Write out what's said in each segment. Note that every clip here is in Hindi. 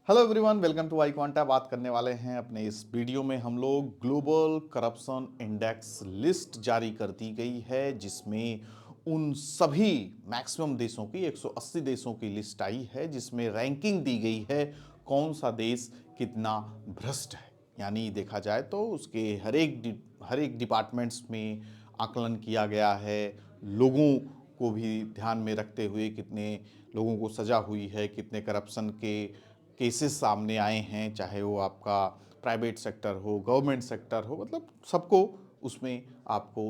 Hello everyone, welcome to iQuanta. बात करने वाले हैं अपने इस वीडियो में हम लोग ग्लोबल करप्शन इंडेक्स लिस्ट जारी कर दी गई है, जिसमें उन सभी मैक्सिमम देशों की 180 देशों की लिस्ट आई है, जिसमें रैंकिंग दी गई है कौन सा देश कितना भ्रष्ट है। यानी देखा जाए तो उसके हर एक डिपार्टमेंट्स में आकलन किया गया है, लोगों को भी ध्यान में रखते हुए कितने लोगों को सजा हुई है, कितने करप्शन के केसेस सामने आए हैं, चाहे वो आपका प्राइवेट सेक्टर हो, गवर्नमेंट सेक्टर हो, मतलब सबको उसमें आपको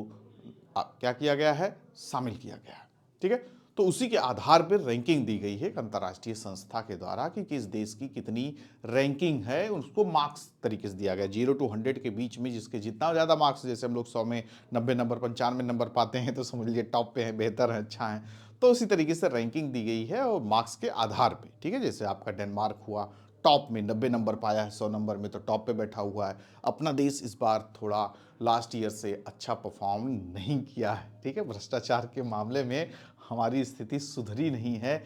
क्या किया गया है, शामिल किया गया है। ठीक है, तो उसी के आधार पर रैंकिंग दी गई है एक अंतर्राष्ट्रीय संस्था के द्वारा कि किस देश की कितनी रैंकिंग है, उसको मार्क्स तरीके से दिया गया 0 to 100 के बीच में, जिसके जितना ज़्यादा मार्क्स, जैसे हम लोग 100 में 90 नंबर 95 नंबर पाते हैं तो समझ लीजिए टॉप पे है, बेहतर है, अच्छा है। तो उसी तरीके से रैंकिंग दी गई है और मार्क्स के आधार पे। ठीक है, जैसे आपका डेनमार्क हुआ, टॉप में 90 नंबर पाया है 100 नंबर में, तो टॉप पे बैठा हुआ है। अपना देश इस बार थोड़ा लास्ट ईयर से अच्छा परफॉर्म नहीं किया है। ठीक है, भ्रष्टाचार के मामले में हमारी स्थिति सुधरी नहीं है,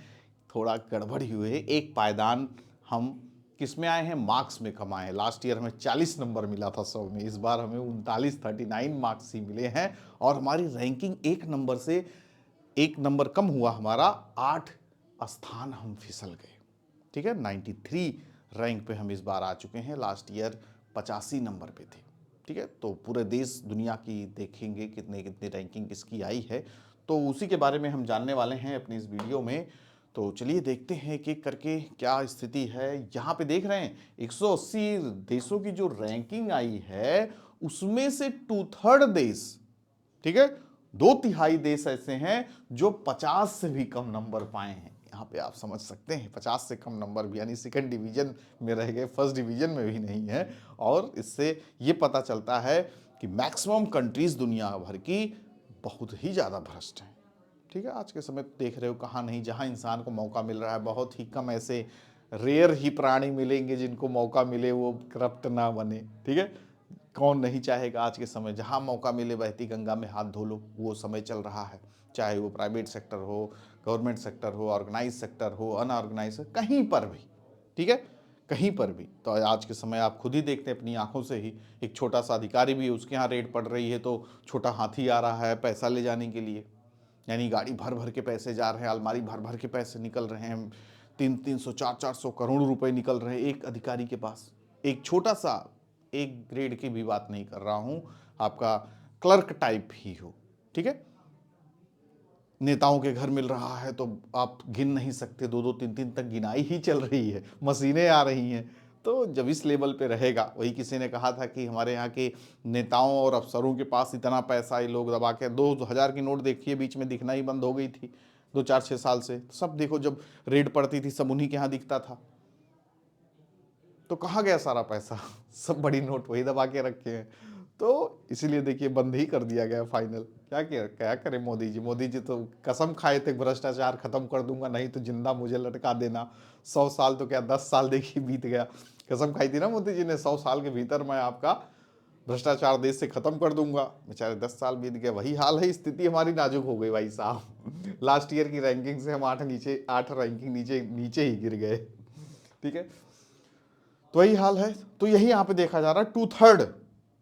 थोड़ा गड़बड़ी हुई है। एक पायदान हम किस में आए हैं, मार्क्स में कमाए हैं। लास्ट ईयर हमें 40 नंबर मिला था 100 में, इस बार हमें 39 मार्क्स ही मिले हैं और हमारी रैंकिंग एक नंबर कम हुआ हमारा, 8 स्थान हम फिसल गए। ठीक है, 93 रैंक पे हम इस बार आ चुके हैं, लास्ट ईयर 85 नंबर पे थे। ठीक है, तो पूरे देश दुनिया की देखेंगे कितने कितनी रैंकिंग किसकी आई है, तो उसी के बारे में हम जानने वाले हैं अपनी इस वीडियो में। तो चलिए देखते हैं एक एक करके क्या स्थिति है। यहाँ पे देख रहे हैं 180 देशों की जो रैंकिंग आई है, उसमें से 2/3 देश, ठीक है, 2/3 देश ऐसे हैं जो 50 से भी कम नंबर पाए हैं। यहाँ पे आप समझ सकते हैं 50 से कम नंबर भी, यानी सेकंड डिवीजन में रह गए, फर्स्ट डिवीजन में भी नहीं है। और इससे ये पता चलता है कि मैक्सिमम कंट्रीज दुनिया भर की बहुत ही ज़्यादा भ्रष्ट हैं। ठीक है, आज के समय देख रहे हो कहाँ नहीं, जहाँ इंसान को मौका मिल रहा है, बहुत ही कम ऐसे रेयर ही प्राणी मिलेंगे जिनको मौका मिले वो करप्ट ना बने। ठीक है, कौन नहीं चाहेगा आज के समय, जहाँ मौका मिले बहती गंगा में हाथ धो लो, वो समय चल रहा है। चाहे वो प्राइवेट सेक्टर हो, गवर्नमेंट सेक्टर हो, ऑर्गेनाइज सेक्टर हो, अनऑर्गेनाइज, कहीं पर भी। ठीक है, कहीं पर भी। तो आज के समय आप खुद ही देखते हैं अपनी आंखों से ही, एक छोटा सा अधिकारी भी, उसके यहाँ रेड पड़ रही है तो छोटा हाथी आ रहा है पैसा ले जाने के लिए। यानी गाड़ी भर भर के पैसे जा रहे हैं, अलमारी भर भर के पैसे निकल रहे हैं, 300 400 करोड़ रुपए निकल रहे हैं एक अधिकारी के पास। एक छोटा सा, एक ग्रेड की भी बात नहीं कर रहा हूं, आपका क्लर्क टाइप ही हो। ठीक है, नेताओं के घर मिल रहा है तो आप गिन नहीं सकते, 2 2 3 3 तक गिनाई ही चल रही है, मशीनें आ रही हैं। तो जब इस लेवल पे रहेगा, वही किसी ने कहा था कि हमारे यहाँ के नेताओं और अफसरों के पास इतना पैसा, ये लोग दबा के 2000 की नोट देखिए बीच में दिखना ही बंद हो गई थी 2 4 6 साल से। सब देखो, जब रेड पड़ती थी सब उन्हीं के यहाँ दिखता था। तो कहाँ गया सारा पैसा? सब बड़ी नोट वही दबा के रखे हैं। तो इसीलिए देखिए बंद ही कर दिया गया फाइनल। क्या करे मोदी जी? मोदी जी तो कसम खाए थे भ्रष्टाचार खत्म कर दूंगा, नहीं तो जिंदा मुझे लटका देना। 100 साल तो क्या 10 साल देखिए बीत गया, कसम खाई थी ना मोदी जी ने, 100 साल के भीतर मैं आपका भ्रष्टाचार देश से खत्म कर दूंगा। बेचारे 10 साल बीत गए, वही हाल है, स्थिति हमारी नाजुक हो गई भाई साहब। लास्ट ईयर की रैंकिंग से हम 8 रैंकिंग नीचे नीचे ही गिर गए। ठीक है, तो यही हाल है। तो यही यहाँ पे देखा जा रहा है, 2/3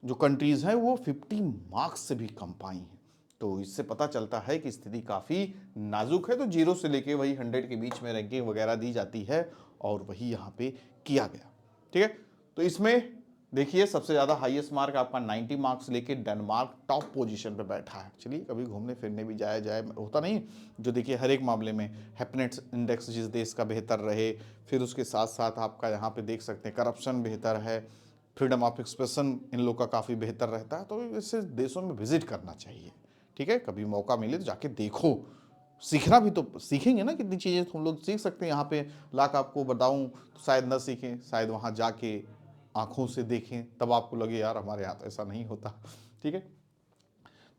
जो कंट्रीज हैं वो 50 मार्क्स से भी कम पाई हैं। तो इससे पता चलता है कि स्थिति काफ़ी नाजुक है। तो 0 से लेके वही 100 के बीच में रैंकिंग वगैरह दी जाती है और वही यहाँ पे किया गया। ठीक है, तो इसमें देखिए सबसे ज़्यादा हाईएस्ट मार्क आपका 90 मार्क्स लेके डेनमार्क टॉप पोजीशन पे बैठा है। चलिए कभी घूमने फिरने भी जाया जाए, होता नहीं जो, देखिए हर एक मामले में हैप्पीनेस इंडेक्स जिस देश का बेहतर रहे, फिर उसके साथ साथ आपका यहाँ पे देख सकते हैं करप्शन बेहतर है, फ्रीडम ऑफ एक्सप्रेशन इन लोग का काफ़ी बेहतर रहता है। तो ऐसे देशों में विजिट करना चाहिए। ठीक है, कभी मौका मिले तो जाके देखो, सीखना भी तो सीखेंगे ना, कितनी चीज़ें तो हम लोग सीख सकते हैं। यहाँ पे लाख आपको बताऊँ तो शायद ना सीखें, शायद वहाँ जाके आंखों से देखें तब आपको लगे यार हमारे यहाँ तो ऐसा नहीं होता। ठीक है,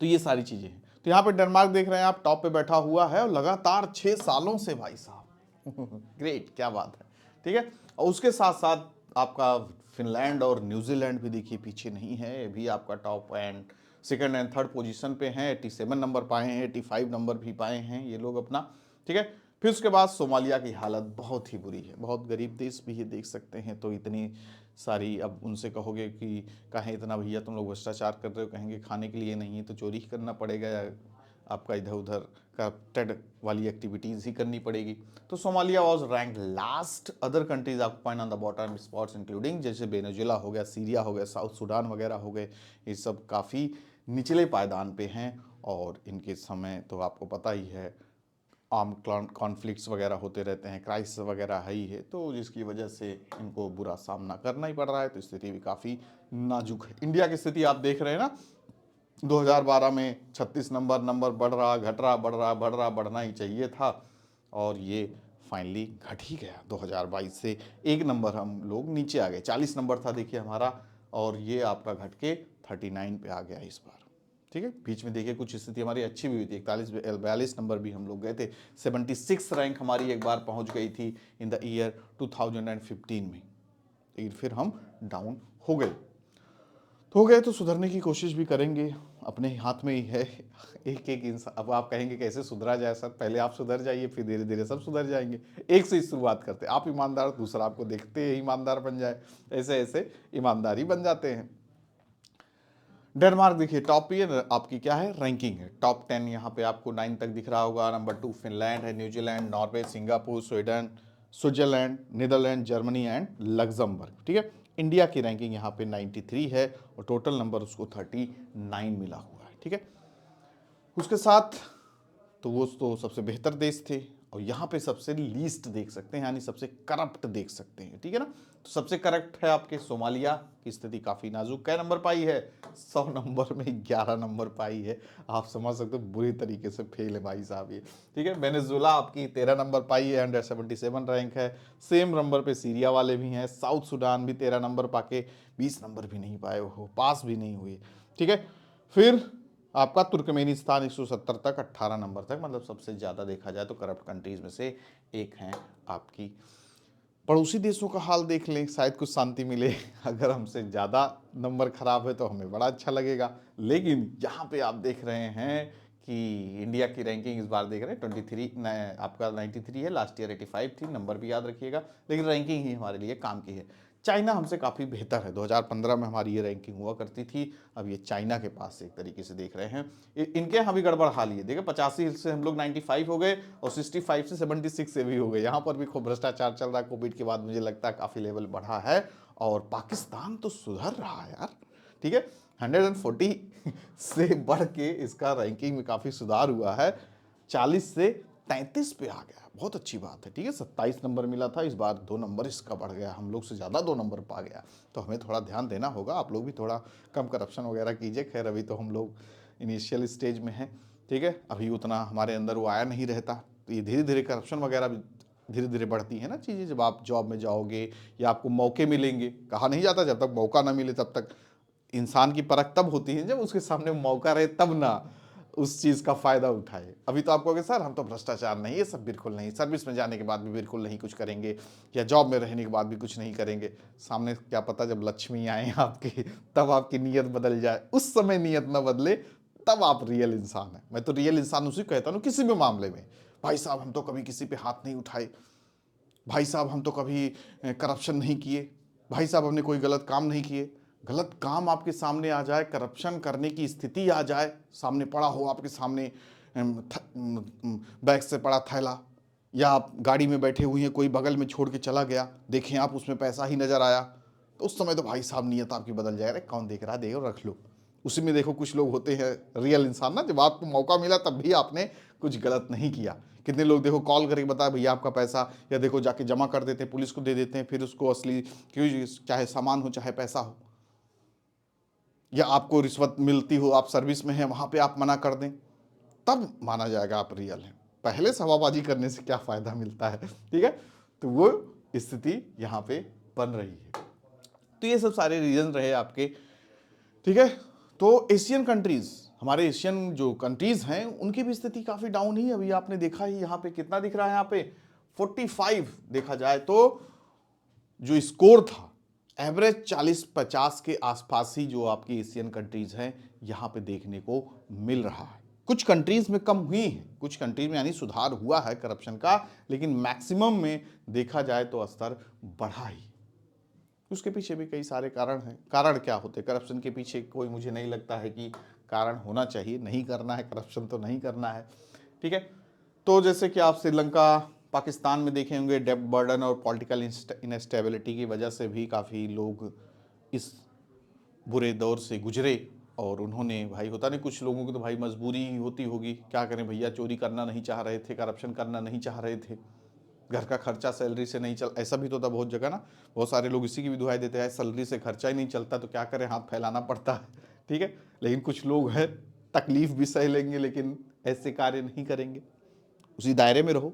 तो ये सारी चीज़ें हैं। तो यहाँ पे डेनमार्क देख रहे हैं आप, टॉप पे बैठा हुआ है और लगातार 6 सालों से भाई साहब। ग्रेट, क्या बात है। ठीक है, और उसके साथ साथ आपका फिनलैंड और न्यूजीलैंड भी देखिए पीछे नहीं है, ये भी आपका top and second and third position पे हैं। 87 नंबर पाए हैं, 85 नंबर भी पाए हैं ये लोग अपना। ठीक है, फिर उसके बाद सोमालिया की हालत बहुत ही बुरी है, बहुत गरीब देश भी है, देख सकते हैं। तो इतनी सारी, अब उनसे कहोगे कि कहें इतना भैया तुम लोग भ्रष्टाचार कर रहे हो, कहेंगे खाने के लिए नहीं है तो चोरी ही करना पड़ेगा या आपका इधर उधर करप्टेड वाली एक्टिविटीज़ ही करनी पड़ेगी। तो Somalia was rank last, other countries occupying on the bottom spots including जैसे वेनेजुएला हो गया, सीरिया हो गया, साउथ सूडान वगैरह हो गए, ये सब काफ़ी निचले पायदान पे हैं। और इनके समय तो आपको पता ही है, आर्म कॉन्फ्लिक्ट्स वगैरह होते रहते हैं, क्राइसिस वगैरह है ही है, तो जिसकी वजह से इनको बुरा सामना करना ही पड़ रहा है। तो स्थिति भी काफ़ी नाजुक है। इंडिया की स्थिति आप देख रहे हैं ना, 2012 में 36 नंबर बढ़ रहा, घट रहा, बढ़ रहा, बढ़ रहा, बढ़ना ही चाहिए था, और ये फाइनली घट ही गया। 2022 से 1 नंबर हम लोग नीचे आ गए, 40 नंबर था देखिए हमारा, और ये आपका घट के 39 पे आ गया इस बार। ठीक है, बीच में देखिए कुछ स्थिति हमारी अच्छी भी हुई थी, 42 नंबर भी हम लोग गए थे, 76 रैंक हमारी एक बार पहुंच गई थी इन द ईयर 2015 में, लेकिन फिर हम डाउन हो गए। तो हो गए तो सुधरने की कोशिश भी करेंगे, अपने हाथ में ही है। एक एक इंसान, अब आप कहेंगे कैसे सुधरा जाए सर, पहले आप सुधर जाइए फिर धीरे धीरे सब सुधर जाएंगे। एक से ही शुरुआत करते, आप ईमानदार, दूसरा आपको देखते ही ईमानदार बन जाए, ऐसे ऐसे ईमानदारी बन जाते हैं। डेनमार्क देखिए टॉप पे आपकी क्या है रैंकिंग है, टॉप 10 यहाँ पे आपको 9 तक दिख रहा होगा। नंबर 2 फिनलैंड है, New Zealand, Norway, Singapore, Sweden, Switzerland, Netherlands, Germany and Luxembourg. ठीक है, इंडिया की रैंकिंग यहाँ पे 93 है और टोटल नंबर उसको 39 मिला हुआ है। ठीक है, उसके साथ तो वो तो सबसे बेहतर देश थे, और यहाँ पे सबसे लीस्ट देख सकते हैं, यानी सबसे करप्ट देख सकते हैं। ठीक है ना, तो सबसे करप्ट है आपके सोमालिया की स्थिति काफ़ी नाजुक। कै नंबर पाई है, 100 नंबर में 11 नंबर पाई है। आप समझ सकते हो बुरी तरीके से फेल है भाई साहब ये। ठीक है, वेनेजुएला आपकी 13 नंबर पाई है, 177 रैंक है। सेम नंबर पे सीरिया वाले भी हैं, साउथ सूडान भी 13 नंबर पाके 20 नंबर भी नहीं पाए हो, पास भी नहीं हुए। ठीक है, फिर आपका तुर्कमेनिस्तान 170 तक, 18 नंबर तक, मतलब सबसे ज़्यादा देखा जाए तो करप्ट कंट्रीज में से एक हैं आपकी। पड़ोसी देशों का हाल देख लें, शायद कुछ शांति मिले। अगर हमसे ज़्यादा नंबर खराब है तो हमें बड़ा अच्छा लगेगा, लेकिन यहाँ पे आप देख रहे हैं कि इंडिया की रैंकिंग इस बार देख रहे हैं 23, आपका 93 है, लास्ट ईयर 85 थी, नंबर भी याद रखिएगा, लेकिन रैंकिंग ही हमारे लिए काम की है। चाइना हमसे काफ़ी बेहतर है, 2015 में हमारी ये रैंकिंग हुआ करती थी, अब ये चाइना के पास से एक तरीके से देख रहे हैं। इनके यहाँ भी गड़बड़ हाल ही है, देखिए 85 से हम लोग 95 हो गए और 65 से 76 से भी हो गए। यहाँ पर भी खूब भ्रष्टाचार चल रहा है, कोविड के बाद मुझे लगता है काफ़ी लेवल बढ़ा है। और पाकिस्तान तो सुधर रहा है यार, ठीक है, 140 से बढ़ के इसका रैंकिंग में काफ़ी सुधार हुआ है, 40 से 33 पे आ गया, बहुत अच्छी बात है। ठीक है, 27 नंबर मिला था, इस बार 2 नंबर इसका बढ़ गया, हम लोग से ज़्यादा 2 नंबर पा गया। तो हमें थोड़ा ध्यान देना होगा, आप लोग भी थोड़ा कम करप्शन वगैरह कीजिए। खैर अभी तो हम लोग इनिशियल स्टेज में हैं, ठीक है, अभी उतना हमारे अंदर वो आया नहीं रहता, तो ये धीरे धीरे करप्शन वगैरह भी धीरे धीरे बढ़ती है ना चीज़ें। जब आप जॉब में जाओगे या आपको मौके मिलेंगे, कहा नहीं जाता जब तक मौका ना मिले तब तक, इंसान की परख तब होती है जब उसके सामने मौका रहे, तब ना उस चीज़ का फ़ायदा उठाए। अभी तो आप कहोगे सर हम तो भ्रष्टाचार नहीं, ये सब बिल्कुल नहीं, सर्विस में जाने के बाद भी बिल्कुल नहीं कुछ करेंगे, या जॉब में रहने के बाद भी कुछ नहीं करेंगे। सामने क्या पता जब लक्ष्मी आए आपकी तब आपकी नीयत बदल जाए, उस समय नीयत ना बदले तब आप रियल इंसान हैं। मैं तो रियल इंसान उसी को कहता हूँ किसी भी मामले में। भाई साहब हम तो कभी किसी पे हाथ नहीं उठाए, भाई साहब हम तो कभी करप्शन नहीं किए, भाई साहब हमने कोई गलत काम नहीं किए। गलत काम आपके सामने आ जाए, करप्शन करने की स्थिति आ जाए, सामने पड़ा हो आपके सामने बैग से पड़ा थैला, या आप गाड़ी में बैठे हुए हैं कोई बगल में छोड़ के चला गया, देखें आप उसमें पैसा ही नज़र आया, तो उस समय तो भाई साहब नीयत आपकी बदल जाए, अरे कौन देख रहा है, देखो रख लो। उसी में देखो कुछ लोग होते हैं रियल इंसान ना, जब आपको मौका मिला तब भी आपने कुछ गलत नहीं किया। कितने लोग देखो कॉल करके बताया भैया आपका पैसा, या देखो जाके जमा कर देते हैं, पुलिस को दे देते हैं, फिर उसको असली क्यों, चाहे सामान हो चाहे पैसा हो, या आपको रिश्वत मिलती हो, आप सर्विस में हैं वहाँ पे आप मना कर दें, तब माना जाएगा आप रियल हैं। पहले से हवाबाजी करने से क्या फ़ायदा मिलता है, ठीक है। तो वो स्थिति यहाँ पे बन रही है। तो ये सब सारे रीजन रहे आपके, ठीक है। तो एशियन कंट्रीज़, हमारे एशियन जो कंट्रीज़ हैं उनकी भी स्थिति काफ़ी डाउन ही, अभी आपने देखा ही यहाँ पे कितना दिख रहा है, यहाँ पे 45 देखा जाए तो जो स्कोर था एवरेज 40-50 के आसपास ही जो आपकी एशियन कंट्रीज़ हैं यहाँ पे देखने को मिल रहा है। कुछ कंट्रीज में कम हुई है, कुछ कंट्रीज में यानी सुधार हुआ है करप्शन का, लेकिन मैक्सिमम में देखा जाए तो स्तर बढ़ा ही। उसके पीछे भी कई सारे कारण हैं। कारण क्या होते हैं करप्शन के पीछे? कोई मुझे नहीं लगता है कि कारण होना चाहिए। नहीं करना है करप्शन तो नहीं करना है, ठीक है। तो जैसे कि आप श्रीलंका, पाकिस्तान में देखे होंगे, डेब्ट बर्डन और पॉलिटिकल इनस्टेबिलिटी की वजह से भी काफ़ी लोग इस बुरे दौर से गुजरे। और उन्होंने, भाई होता नहीं, कुछ लोगों की तो भाई मजबूरी ही होती होगी, क्या करें भैया, चोरी करना नहीं चाह रहे थे, करप्शन करना नहीं चाह रहे थे, घर का खर्चा सैलरी से नहीं चल, ऐसा भी तो था बहुत जगह ना। बहुत सारे लोग इसी की भी दुहाई देते हैं, सैलरी से खर्चा ही नहीं चलता तो क्या करें, हाथ फैलाना पड़ता है, ठीक है। लेकिन कुछ लोग हैं तकलीफ भी सह लेंगे लेकिन ऐसे कार्य नहीं करेंगे। उसी दायरे में रहो।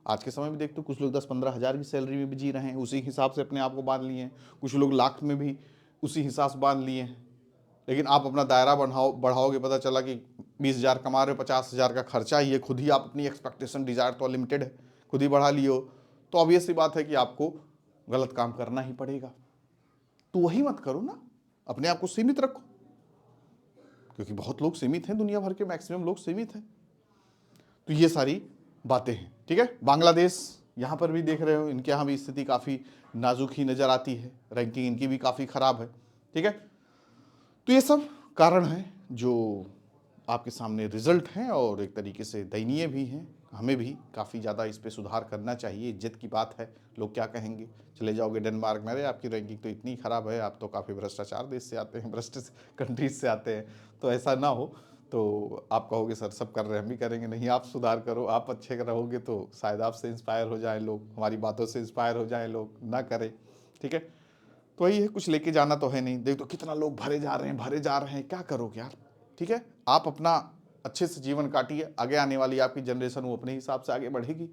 आज के समय में देखते हो कुछ लोग 10-15 हज़ार की सैलरी में भी जी रहे हैं, उसी हिसाब से अपने आप को बांध लिए हैं। कुछ लोग लाख में भी उसी हिसाब से बांध लिए हैं। लेकिन आप अपना दायरा बढ़ाओगे, पता चला कि 20,000 कमा रहे हो, 50,000 का खर्चा ही है, खुद ही आप अपनी एक्सपेक्टेशन डिजायर तो लिमिटेड है, खुद ही बढ़ा लियो, तो ऑब्वियस सी बात है कि आपको गलत काम करना ही पड़ेगा। तो वही मत करो ना, अपने आप को सीमित रखो, क्योंकि बहुत लोग सीमित हैं, दुनिया भर के मैक्सिमम लोग सीमित हैं। तो ये सारी बातें हैं, ठीक है। बांग्लादेश, यहाँ पर भी देख रहे हो, इनके यहाँ भी स्थिति काफ़ी नाजुक ही नज़र आती है, रैंकिंग इनकी भी काफ़ी ख़राब है, ठीक है। तो ये सब कारण हैं जो आपके सामने रिजल्ट हैं और एक तरीके से दयनीय भी हैं। हमें भी काफ़ी ज़्यादा इस पे सुधार करना चाहिए। इज्जत की बात है, लोग क्या कहेंगे, चले जाओगे डेनमार्क में, अरे आपकी रैंकिंग तो इतनी ख़राब है, आप तो काफ़ी भ्रष्टाचार देश से आते हैं, भ्रष्ट कंट्रीज से आते हैं, तो ऐसा ना हो। तो आप कहोगे सर सब कर रहे हैं हम भी करेंगे, नहीं, आप सुधार करो, आप अच्छे रहोगे तो शायद आपसे इंस्पायर हो जाए लोग, हमारी बातों से इंस्पायर हो जाए लोग, ना करें, ठीक है। तो वही है, कुछ लेके जाना तो है नहीं। देख तो कितना लोग भरे जा रहे हैं, भरे जा रहे हैं, क्या करोगे यार, ठीक है। आप अपना अच्छे से जीवन काटिए, आगे आने वाली आपकी जनरेशन वो अपने हिसाब से आगे बढ़ेगी,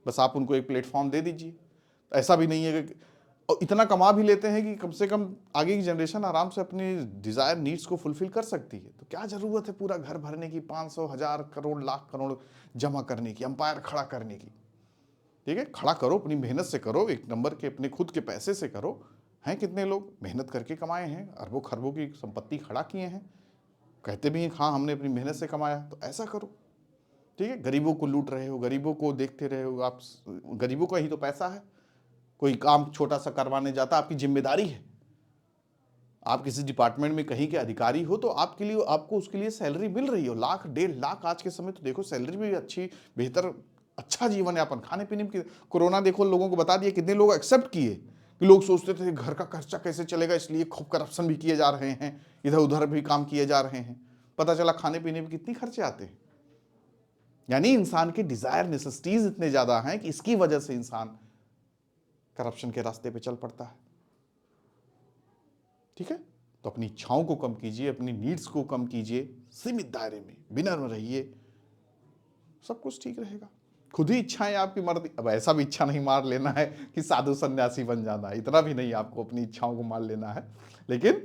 बस आप उनको एक प्लेटफॉर्म दे दीजिए। ऐसा भी नहीं है कि और इतना कमा भी लेते हैं कि कम से कम आगे की जनरेशन आराम से अपनी डिज़ायर नीड्स को फुलफिल कर सकती है। तो क्या ज़रूरत है पूरा घर भरने की, 500, 1000, करोड़, लाख करोड़ जमा करने की, अंपायर खड़ा करने की, ठीक है। खड़ा करो, अपनी मेहनत से करो, एक नंबर के अपने खुद के पैसे से करो। हैं कितने लोग मेहनत करके कमाए हैं, अरबों खरबों की संपत्ति खड़ा किए हैं, कहते भी हैं हाँ हमने अपनी मेहनत से कमाया, तो ऐसा करो, ठीक है। गरीबों को लूट रहे हो, गरीबों को देखते रहे हो आप, गरीबों का ही तो पैसा है। कोई काम छोटा सा करवाने जाता, आपकी जिम्मेदारी है। आप किसी डिपार्टमेंट में कहीं के अधिकारी हो तो आपके लिए, आपको उसके लिए सैलरी मिल रही हो, लाख 1.5 लाख आज के समय तो देखो सैलरी भी अच्छी, बेहतर, अच्छा जीवन यापन, खाने पीने की। कोरोना देखो लोगों को बता दिया, कितने लोग एक्सेप्ट किए कि लोग सोचते थे घर का खर्चा कैसे चलेगा, इसलिए खूब करप्शन भी किए जा रहे हैं, इधर उधर भी काम किए जा रहे हैं, पता चला खाने पीने में कितनी खर्चे आते हैं। यानी इंसान के डिजायर, नेसेसिटीज इतने ज्यादा हैं कि इसकी वजह से इंसान करप्शन के रास्ते पे चल पड़ता है, ठीक है। तो अपनी इच्छाओं को कम कीजिए, अपनी नीड्स को कम कीजिए, सीमित दायरे में विनम्र रहिए, सब कुछ ठीक रहेगा। खुद ही इच्छाएं आपकी मर्जी, अब ऐसा भी इच्छा नहीं मार लेना है कि साधु सन्यासी बन जाना है, इतना भी नहीं आपको अपनी इच्छाओं को मार लेना है, लेकिन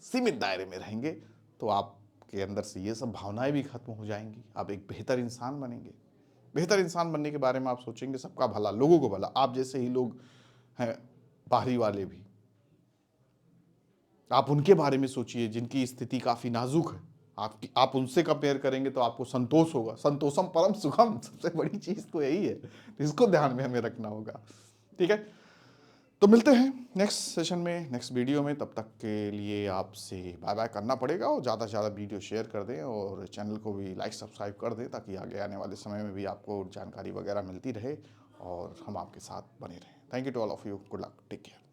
सीमित दायरे में रहेंगे तो आपके अंदर से ये सब भावनाएं भी खत्म हो जाएंगी, आप एक बेहतर इंसान बनेंगे। बेहतर इंसान बनने के बारे में आप सोचेंगे, सबका भला, लोगों को भला, आप जैसे ही लोग हैं बाहरी वाले भी, आप उनके बारे में सोचिए जिनकी स्थिति काफी नाजुक है। आप उनसे कंपेयर करेंगे तो आपको संतोष होगा, संतोषम परम सुखम, सबसे बड़ी चीज तो यही है, तो इसको ध्यान में हमें रखना होगा, ठीक है। तो मिलते हैं नेक्स्ट सेशन में, नेक्स्ट वीडियो में, तब तक के लिए आपसे बाय बाय करना पड़ेगा, और ज़्यादा से ज़्यादा वीडियो शेयर कर दें और चैनल को भी लाइक सब्सक्राइब कर दें, ताकि आगे आने वाले समय में भी आपको जानकारी वगैरह मिलती रहे और हम आपके साथ बने रहें। Thank you to all of you, good luck, take care.